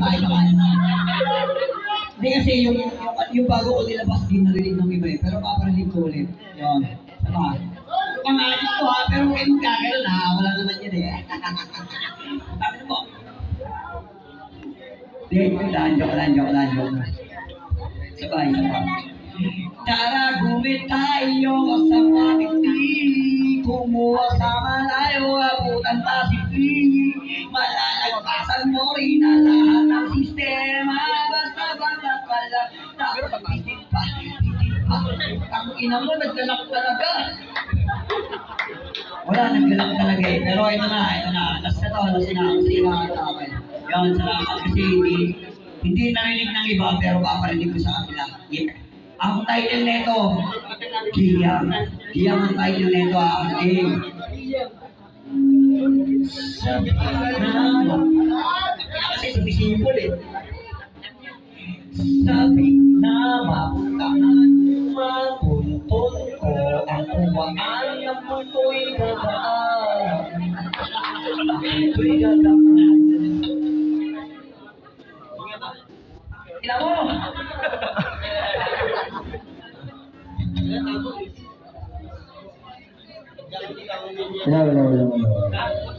tayo naman. Hindi kasi yung bago ko nilabas, di narinig ng iba eh. Pero paparinig ko ulit. Yun. Sama. Pangalit ko ha, pero huwag kayong gagawin ha. Wala naman yun eh. Sabi mo. Hindi, joke lang. Sabay. Tara, gumit tayo sa pakiti. Kumuha sa malayo, abutan pasipli. Malalagpasan mo rin ang lahat ng sistema. Basta ka lang. Titit pa. Ang ina mo, naggalak talaga. Wala, naggalak talaga eh. Pero ito na. Last na to. Yan, salamat kasi hindi narinig ng iba, pero paparinig ko sa kanila. Yeah. Ang title nito, Giyang. Giyang ang title nito, game. Kasi sumisimple eh. Sabi na mabukaan, mabuntun ko ang umaan ng mundo'y dadaan. Ito'y dadaan. Ina mo! Wala.